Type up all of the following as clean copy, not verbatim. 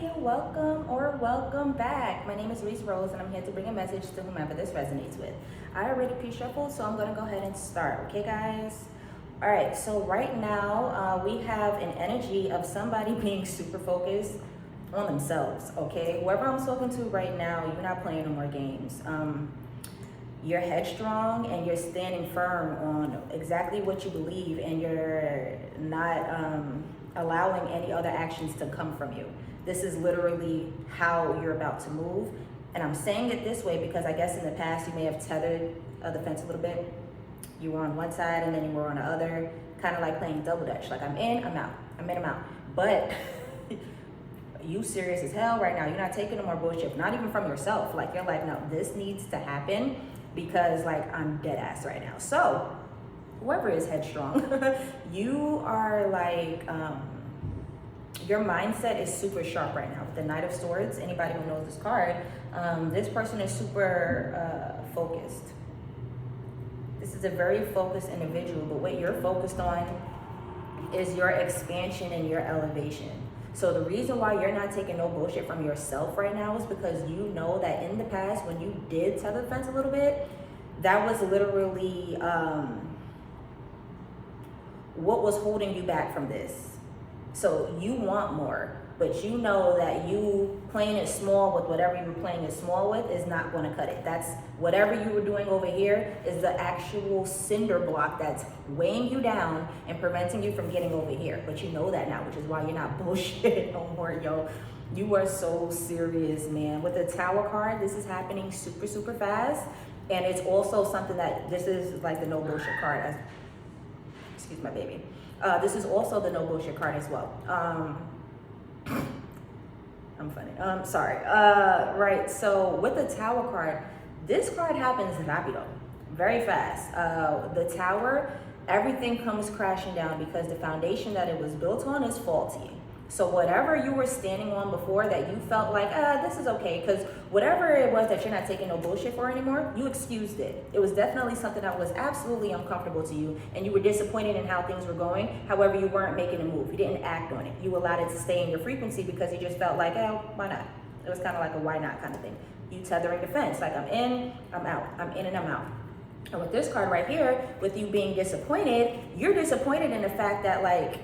everybody, welcome or welcome back. My name is Reese Rose and I'm here to bring a message to whomever this resonates with. I already pre-shuffled, so I'm gonna go ahead and start, okay guys? All right, so right now we have an energy of somebody being super focused on themselves, okay? Whoever I'm talking to right now, you're not playing no more games. You're headstrong and you're standing firm on exactly what you believe, and you're not allowing any other actions to come from you. This is literally how you're about to move. And I'm saying it this way because I guess in the past you may have tethered the fence a little bit. You were on one side and then you were on the other, kind of like playing double dutch. Like I'm in, I'm out, I'm in, I'm out. But you serious as hell right now. You're not taking no more bullshit, not even from yourself. Like you're like, no, this needs to happen because like I'm dead ass right now. So whoever is headstrong, you are like, your mindset is super sharp right now. With the Knight of Swords, anybody who knows this card, this person is super focused. This is a very focused individual, but what you're focused on is your expansion and your elevation. So the reason why you're not taking no bullshit from yourself right now is because you know that in the past when you did tether the fence a little bit, that was literally what was holding you back from this. So you want more, but you know that you playing it small with whatever you were playing it small with is not going to cut it. That's whatever you were doing over here is the actual cinder block that's weighing you down and preventing you from getting over here. But you know that now, which is why you're not bullshit no more, yo. You are so serious, man. With the Tower card, this is happening super, super fast. And it's also something that this is like the no bullshit card. Excuse my baby. This is also the no bullshit card as well. I'm funny. Sorry. Right. So with the Tower card, this card happens rapido, very fast. The Tower, everything comes crashing down because the foundation that it was built on is faulty. So whatever you were standing on before that you felt like, this is okay, because whatever it was that you're not taking no bullshit for anymore, you excused it. It was definitely something that was absolutely uncomfortable to you, and you were disappointed in how things were going. However, you weren't making a move. You didn't act on it. You allowed it to stay in your frequency because you just felt like, why not? It was kind of like a why not kind of thing. You tethering the fence, like I'm in, I'm out. I'm in and I'm out. And with this card right here, with you being disappointed, you're disappointed in the fact that like,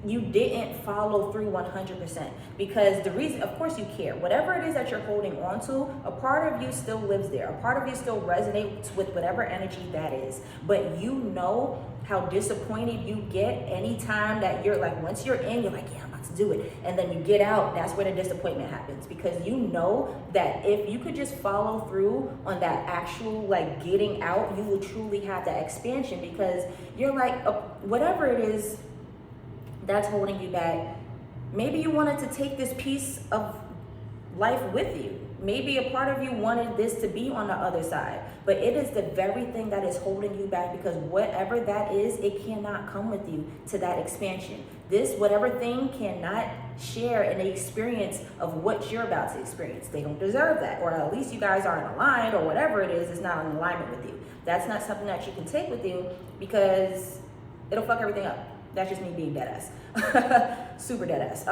you didn't follow through 100%, because the reason, of course you care, whatever it is that you're holding on to, a part of you still lives there, a part of you still resonates with whatever energy that is. But you know how disappointed you get anytime that you're like, once you're in, you're like, yeah, I'm about to do it, and then you get out, that's where the disappointment happens, because you know that if you could just follow through on that actual like getting out, you will truly have that expansion, because you're like, whatever it is that's holding you back, maybe you wanted to take this piece of life with you. Maybe a part of you wanted this to be on the other side, but it is the very thing that is holding you back, because whatever that is, it cannot come with you to that expansion. This, whatever thing, cannot share in the experience of what you're about to experience. They don't deserve that, or at least you guys aren't aligned, or whatever it is not in alignment with you. That's not something that you can take with you, because it'll fuck everything up. That's just me being dead ass. Super dead ass.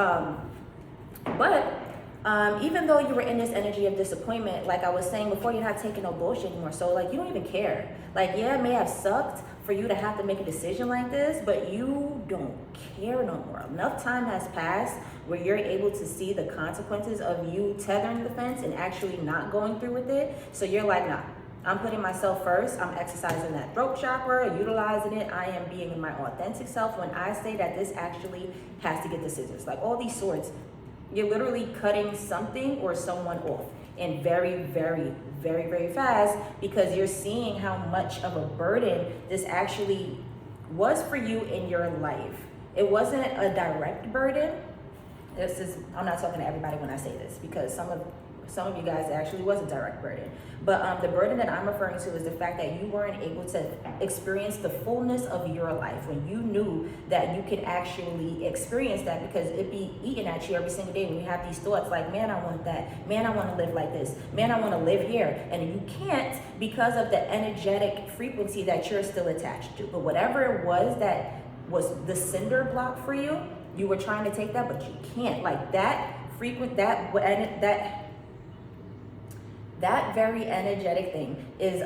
But even though you were in this energy of disappointment, like I was saying before, you're not taking no bullshit anymore. So like, you don't even care. Like, yeah, it may have sucked for you to have to make a decision like this, but you don't care no more. Enough time has passed where you're able to see the consequences of you tethering the fence and actually not going through with it. So you're like, nah, I'm putting myself first. I'm exercising that throat chakra, utilizing it. I am being in my authentic self when I say that this actually has to get the scissors. Like all these swords, you're literally cutting something or someone off, and very, very, very, very fast, because you're seeing how much of a burden this actually was for you in your life. It wasn't a direct burden. I'm not talking to everybody when I say this, because some of you guys, it actually was a direct burden. But the burden that I'm referring to is the fact that you weren't able to experience the fullness of your life when you knew that you could actually experience that, because it'd be eating at you every single day when you have these thoughts like, man, I want that. Man, I want to live like this. Man, I want to live here. And you can't, because of the energetic frequency that you're still attached to. But whatever it was that was the cinder block for you, You were trying to take that, but you can't. Like that frequent, that very energetic thing is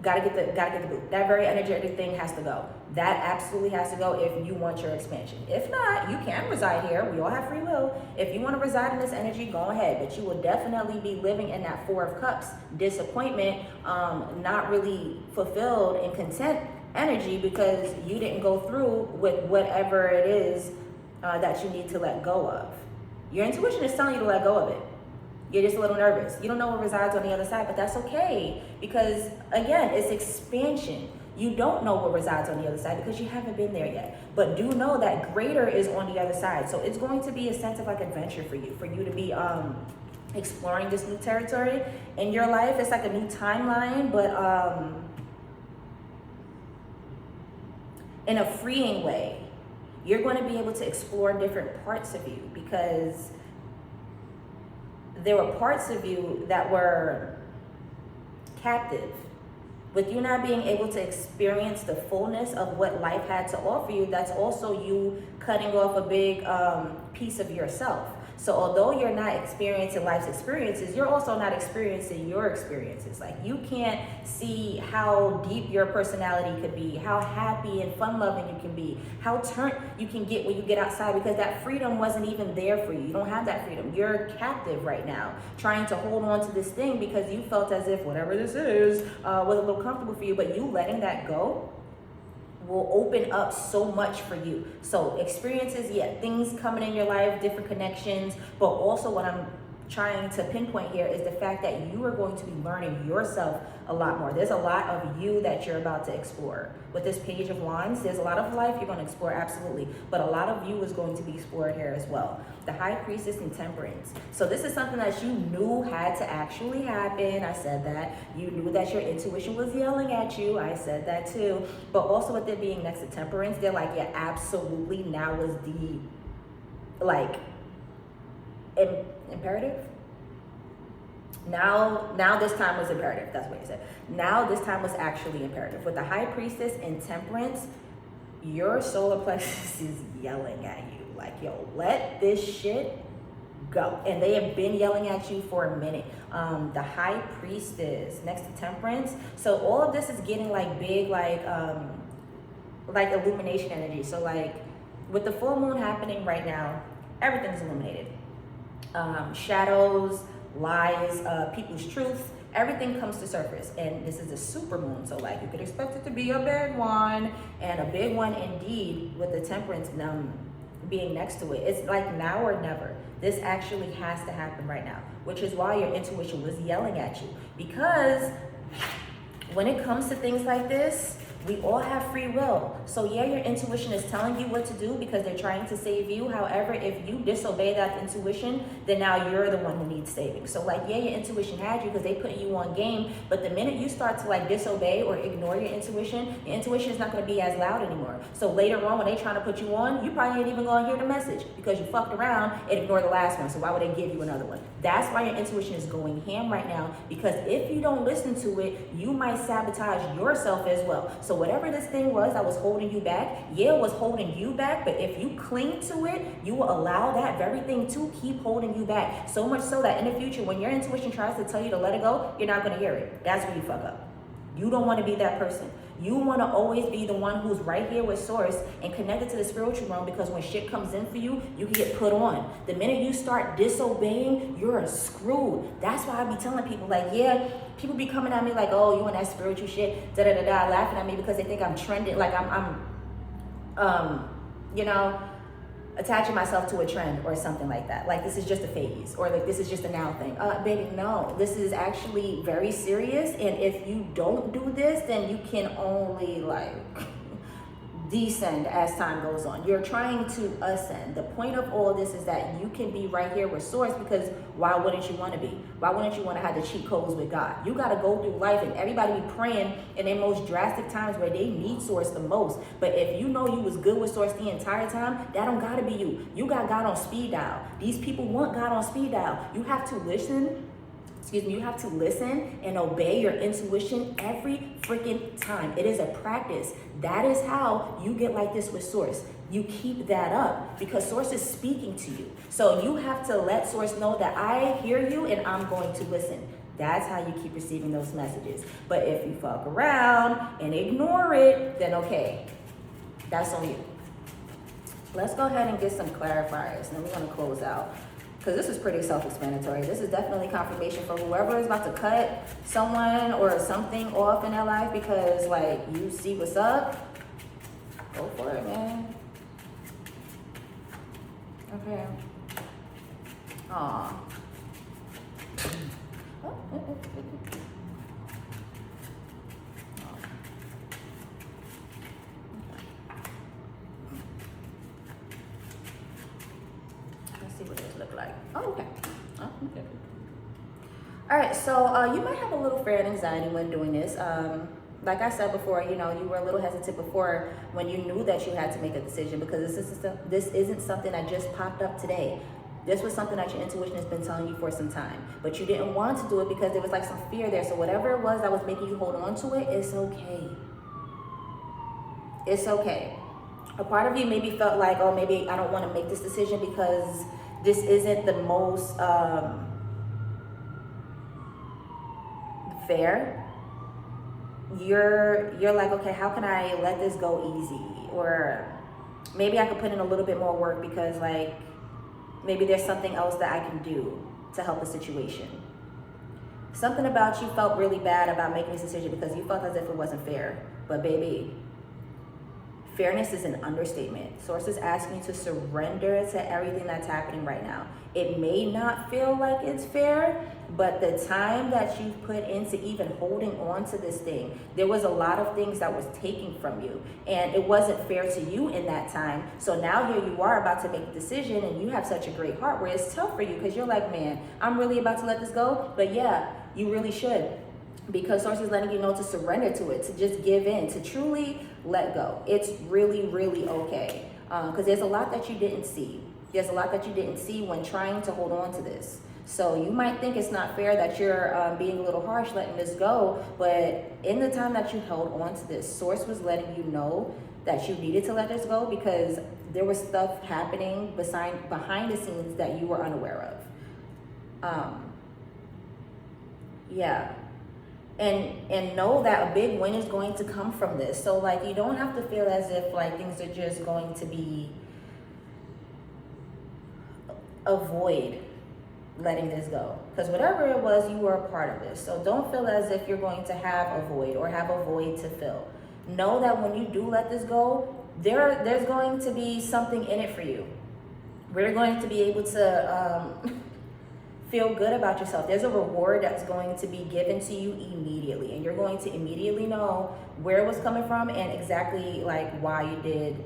gotta get the boot. That very energetic thing has to go. That absolutely has to go if you want your expansion. If not, you can reside here. We all have free will. If you want to reside in this energy, go ahead. But you will definitely be living in that Four of Cups, disappointment, not really fulfilled and content energy because you didn't go through with whatever it is that you need to let go of. Your intuition is telling you to let go of it. You're just a little nervous. You don't know what resides on the other side, but that's okay. Because again, it's expansion. You don't know what resides on the other side because you haven't been there yet. But do know that greater is on the other side. So it's going to be a sense of like adventure for you to be exploring this new territory in your life. It's like a new timeline, but in a freeing way. You're going to be able to explore different parts of you because there were parts of you that were captive. With you not being able to experience the fullness of what life had to offer you, that's also you cutting off a big piece of yourself. So although you're not experiencing life's experiences, you're also not experiencing your experiences. Like you can't see how deep your personality could be, how happy and fun-loving you can be, how turned you can get when you get outside because that freedom wasn't even there for you. You don't have that freedom. You're captive right now, trying to hold on to this thing because you felt as if whatever this is was a little comfortable for you, but you letting that go will open up so much for you. So experiences, yeah, things coming in your life, different connections, but also what I'm trying to pinpoint here is the fact that you are going to be learning yourself a lot more. There's a lot of you that you're about to explore. With this Page of Wands, there's a lot of life you're going to explore, absolutely, but a lot of you is going to be explored here as well. The High Priestess and Temperance. So this is something that you knew had to actually happen. I said that. You knew that your intuition was yelling at you. I said that too. But also with it being next to Temperance, they're like, yeah, absolutely, now is the, like, imperative. Now this time was imperative. That's what you said. Now this time was actually imperative. With the High Priestess and Temperance, your solar plexus is yelling at you. Like, yo, let this shit go. And they have been yelling at you for a minute. The High Priestess next to Temperance. So all of this is getting like big, like illumination energy. So like with the full moon happening right now, everything's illuminated. Shadows, lies, people's truth, everything comes to surface. And this is a super moon, so like you could expect it to be a big one, and a big one indeed with the Temperance being next to it. It's like now or never. This actually has to happen right now, which is why your intuition was yelling at you. Because when it comes to things like this, we all have free will. So yeah, your intuition is telling you what to do because they're trying to save you. However, if you disobey that intuition, then now you're the one who needs saving. So like, yeah, your intuition had you because they put you on game. But the minute you start to like disobey or ignore your intuition is not going to be as loud anymore. So later on, when they trying to put you on, you probably ain't even going to hear the message because you fucked around and ignored the last one. So why would they give you another one? That's why your intuition is going ham right now, because if you don't listen to it, you might sabotage yourself as well. So whatever this thing was that was holding you back, yeah, it was holding you back, but if you cling to it, you will allow that very thing to keep holding you back. So much so that in the future, when your intuition tries to tell you to let it go, you're not going to hear it. That's where you fuck up. You don't want to be that person. You want to always be the one who's right here with source and connected to the spiritual realm, because when shit comes in for you, you can get put on. The minute you start disobeying, you're screwed. That's why I be telling people, like, yeah, people be coming at me like, oh, you on that spiritual shit, da-da-da-da, laughing at me because they think I'm trending, like I'm you know, attaching myself to a trend or something like that. Like this is just a phase, or like this is just a now thing. Baby, no, this is actually very serious. And if you don't do this, then you can only like descend as time goes on. You're trying to ascend. The point of all of this is that you can be right here with source, because why wouldn't you want to be? Why wouldn't you want to have the cheat codes with God? You got to go through life, and everybody be praying in their most drastic times where they need source the most. But if you know you was good with source the entire time, that don't got to be you. You got God on speed dial. These people want God on speed dial. You have to listen excuse me, you have to listen and obey your intuition every freaking time. It is a practice. That is how you get like this with Source. You keep that up because Source is speaking to you. So you have to let Source know that I hear you and I'm going to listen. That's how you keep receiving those messages. But if you fuck around and ignore it, then okay, that's on you. Let's go ahead and get some clarifiers, and then we're gonna close out. Because this is pretty self-explanatory. This is definitely confirmation for whoever is about to cut someone or something off in their life because, like, you see what's up. Go for it, man. Okay. Aw. See what this look like. Oh, okay. Oh, okay. All right, so you might have a little fear and anxiety when doing this. Like I said before, you know, you were a little hesitant before when you knew that you had to make a decision because this isn't something that just popped up today. This was something that your intuition has been telling you for some time, but you didn't want to do it because there was like some fear there. So whatever it was that was making you hold on to it, it's okay. It's okay. A part of you maybe felt like, oh, maybe I don't want to make this decision because this isn't the most fair. You're like, okay, how can I let this go easy? Or maybe I could put in a little bit more work because, like, maybe there's something else that I can do to help the situation. Something about you felt really bad about making this decision because you felt as if it wasn't fair. But baby, fairness is an understatement. Source is asking you to surrender to everything that's happening right now. It may not feel like it's fair, but the time that you've put into even holding on to this thing, there was a lot of things that was taken from you, and it wasn't fair to you in that time. So now here you are about to make a decision, and you have such a great heart where it's tough for you because you're like, man, I'm really about to let this go. But yeah, you really should, because Source is letting you know to surrender to it, to just give in, to truly let go. It's really, really okay. Because there's a lot that you didn't see. There's a lot that you didn't see when trying to hold on to this. So you might think it's not fair that you're being a little harsh letting this go, but in the time that you held on to this, Source was letting you know that you needed to let this go because there was stuff happening behind the scenes that you were unaware of. Yeah. And know that a big win is going to come from this. So, like, you don't have to feel as if, like, things are just going to be a void letting this go. Because whatever it was, you were a part of this. So don't feel as if you're going to have a void or have a void to fill. Know that when you do let this go, there's going to be something in it for you. We're going to be able to feel good about yourself. There's a reward that's going to be given to you immediately, and you're going to immediately know where it was coming from and exactly like why you did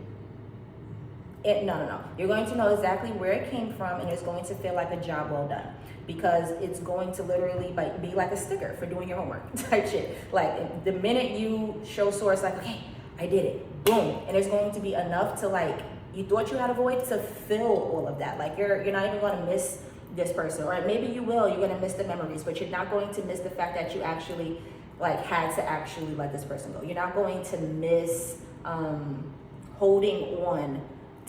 it. No. You're going to know exactly where it came from, and it's going to feel like a job well done because it's going to literally be like a sticker for doing your homework type shit. Like the minute you show Source, like, okay, I did it, boom, and it's going to be enough to, like, you thought you had a void to fill all of that. Like you're not even going to miss this person, or maybe you will, you're going to miss the memories, but you're not going to miss the fact that you actually like had to actually let this person go. You're not going to miss holding on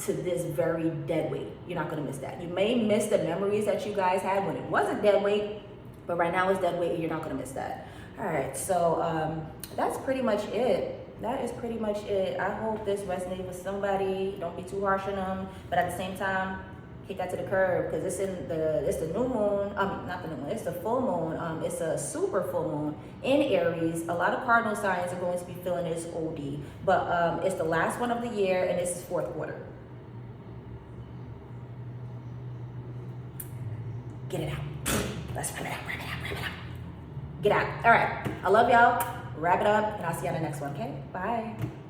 to this very dead weight. You're not going to miss that. You may miss the memories that you guys had when it wasn't dead weight, but right now it's dead weight and you're not going to miss that. All right, so that's pretty much it. That is pretty much it. I hope this resonated with somebody. Don't be too harsh on them, but at the same time, kick that to the curb because it's the new moon. Not the new moon. It's the full moon. It's a super full moon in Aries. A lot of cardinal signs are going to be feeling this OD, but it's the last one of the year, and this is fourth quarter. Get it out. Let's wrap it out. Get out. All right. I love y'all. Wrap it up, and I'll see you on the next one. Okay. Bye.